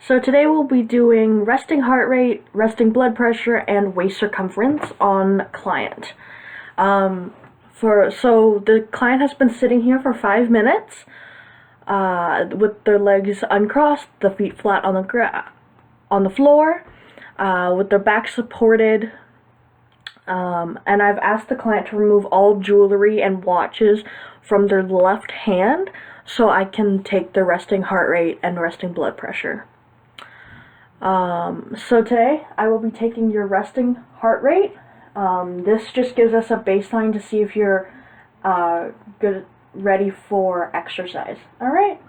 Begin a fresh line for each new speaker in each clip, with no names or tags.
So today we'll be doing resting heart rate, resting blood pressure, and waist circumference on client. So the client has been sitting here for 5 minutes, with their legs uncrossed, the feet flat on the floor, with their back supported. And I've asked the client to remove all jewelry and watches from their left hand so I can take their resting heart rate and resting blood pressure. So today I will be taking your resting heart rate. This just gives us a baseline to see if you're ready for exercise. All right.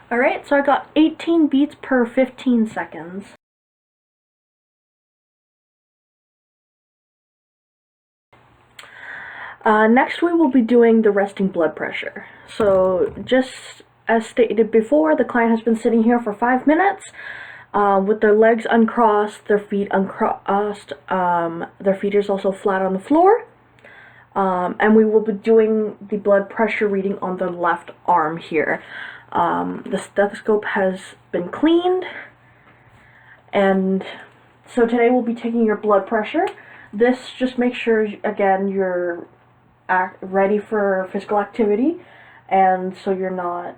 Alright, so I got 18 beats per 15 seconds. Next we will be doing the resting blood pressure. So just as stated before, the client has been sitting here for 5 minutes with their legs uncrossed, their feet uncrossed, their feet is also flat on the floor. And we will be doing the blood pressure reading on the left arm here. The stethoscope has been cleaned, and so today we'll be taking your blood pressure. This just makes sure, again, you're ready for physical activity, and so you're not,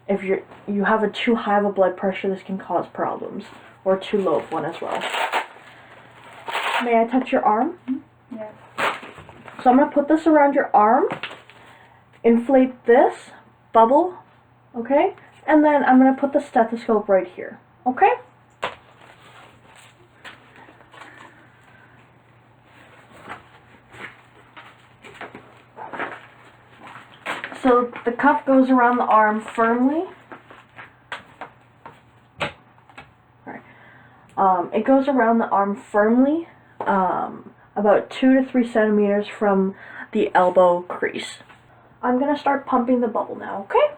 if you have a too high of a blood pressure, this can cause problems, or too low of one as well. May I touch your arm?
Yeah.
So I'm going to put this around your arm, inflate this, bubble, okay? And then I'm going to put the stethoscope right here, okay? So the cuff goes around the arm firmly. Alright. It goes around the arm firmly, about 2 to 3 centimeters from the elbow crease. I'm going to start pumping the bubble now, okay?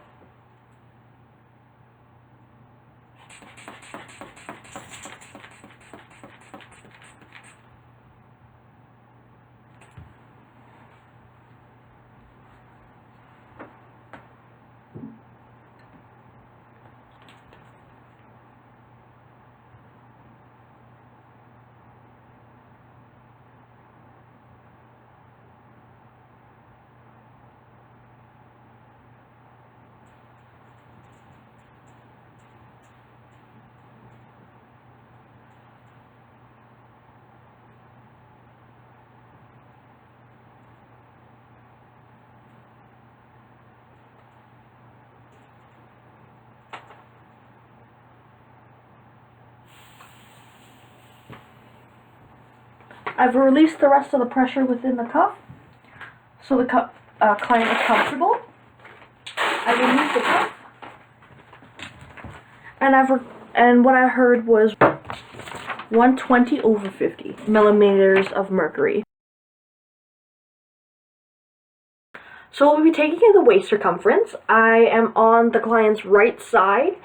I've released the rest of the pressure within the cuff, so the client is comfortable. I removed the cuff, and what I heard was 120 over 50 millimeters of mercury. So we'll be taking the waist circumference. I am on the client's right side,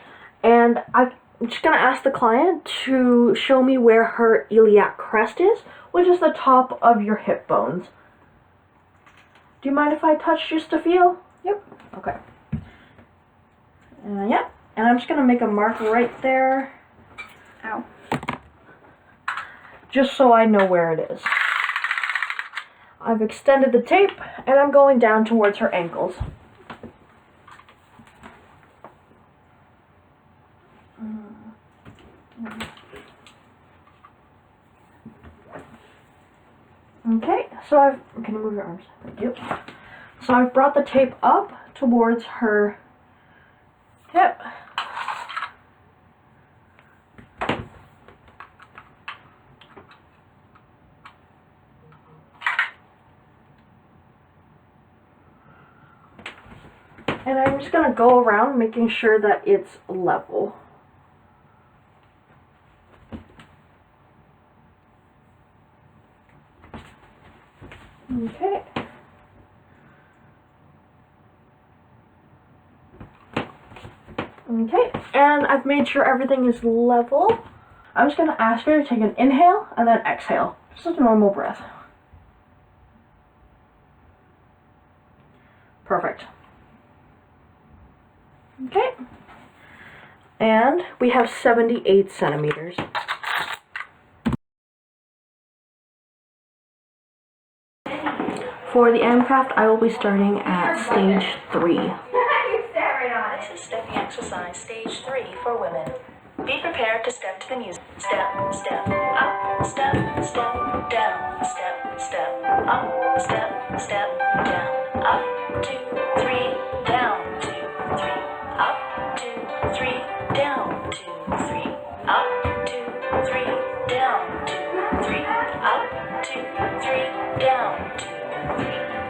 and I'm just going to ask the client to show me where her iliac crest is, which is the top of your hip bones. Do you mind if I touch just to feel? Yep. Okay. Yep. And I'm just going to make a mark right there. Ow. Just so I know where it is. I've extended the tape, and I'm going down towards her ankles. Okay, so can you move your arms? Thank you. So I've brought the tape up towards her hip. And I'm just going to go around making sure that it's level. Okay. Okay, and I've made sure everything is level. I'm just going to ask her to take an inhale and then exhale. Just a normal breath. Perfect. Okay. And we have 78 centimeters. For the MCraft, I will be starting at stage 3.
This is stepping exercise stage 3 for women. Be prepared to step to the music. Step, step, up, step, step, down, step, step, up, step, step, down, up, 2, 3, down, 2, 3, up, 2, 3, down, 2, 3, up, 2, 3, down, 2, 3, up, 2, 3, down, 2, 3,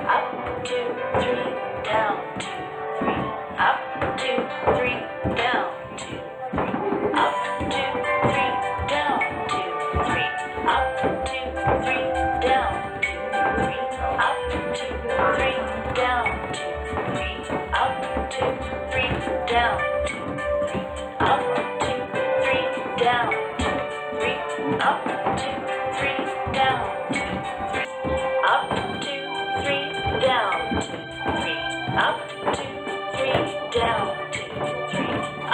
up, 2, 3, down, 2, 3, up, 2, 3, down, 2, 3, up, 2, 3, down, 2, 3, up, 2, 3, down, 2, 3, up, 2, 3, down, 2, 3, up, 2, 3, down, 2, 3, up, 2, 3, down, 2, 3, up, 2, 3, down, 2, 3, up, 2, 3, down, 2, 3, up, 2, 3, down, 2, 3, up, 2, 3, down,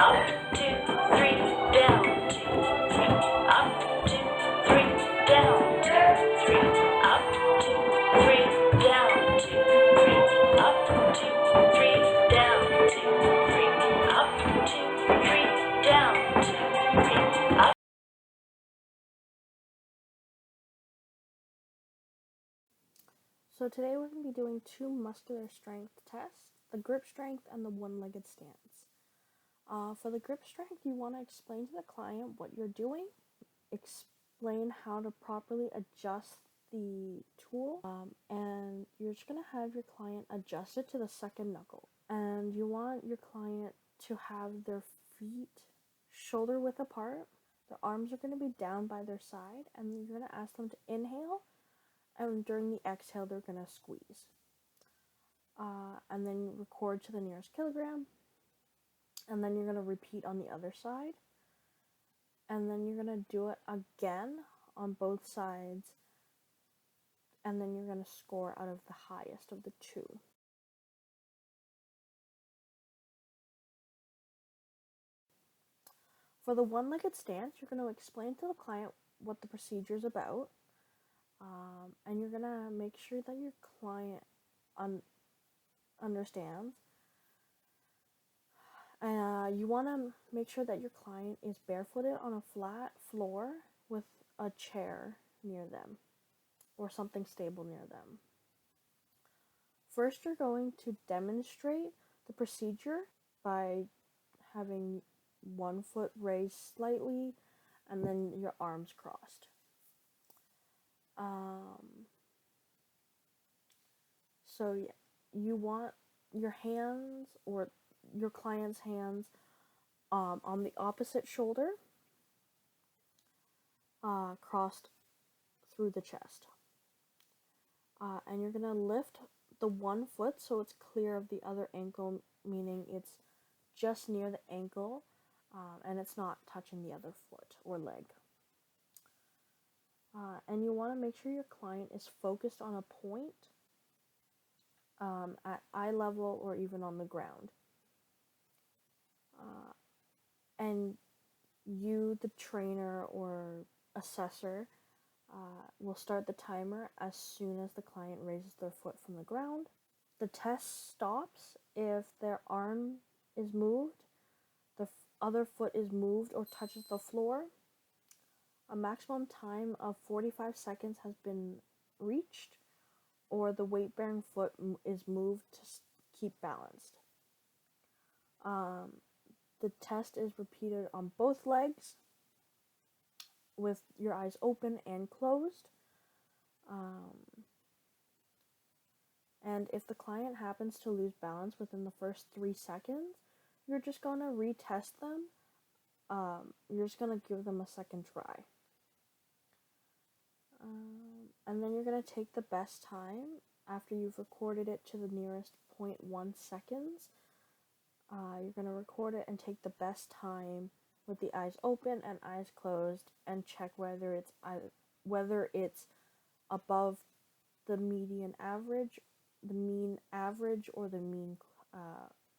2, 3, up, 2, 3, down, 2, 3, up, 2, 3, down, 2, 3, up, 2, 3, down, 2, 3, up, 2, 3, down, 2, 3, up.
So today we're going to be doing 2 muscular strength tests, the grip strength and the one-legged stance. For the grip strength, you want to explain to the client what you're doing, explain how to properly adjust the tool, and you're just going to have your client adjust it to the second knuckle. And you want your client to have their feet shoulder width apart, their arms are going to be down by their side, and you're going to ask them to inhale, and during the exhale, they're going to squeeze. And then record to the nearest kilogram, and then you're going to repeat on the other side, and then you're going to do it again on both sides, and then you're going to score out of the highest of the 2. For the one-legged stance, you're going to explain to the client what the procedure is about, and you're going to make sure that your client understands. You want to make sure that your client is barefooted on a flat floor with a chair near them or something stable near them. First, you're going to demonstrate the procedure by having one foot raised slightly and then your arms crossed. So yeah, you want your hands or your client's hands on the opposite shoulder, crossed through the chest. And you're going to lift the one foot so it's clear of the other ankle, meaning it's just near the ankle and it's not touching the other foot or leg. And you want to make sure your client is focused on a point at eye level or even on the ground. And you, the trainer or assessor, will start the timer as soon as the client raises their foot from the ground. The test stops if their arm is moved, the other foot is moved or touches the floor. A maximum time of 45 seconds has been reached, or the weight-bearing foot is moved to keep balanced. The test is repeated on both legs with your eyes open and closed. And if the client happens to lose balance within the first 3 seconds, you're just going to retest them. You're just going to give them a second try. And then you're going to take the best time after you've recorded it to the nearest 0.1 seconds. You're going to record it and take the best time with the eyes open and eyes closed and check whether it's above the median average, the mean average, or the mean,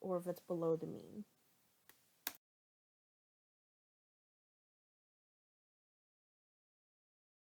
or if it's below the mean.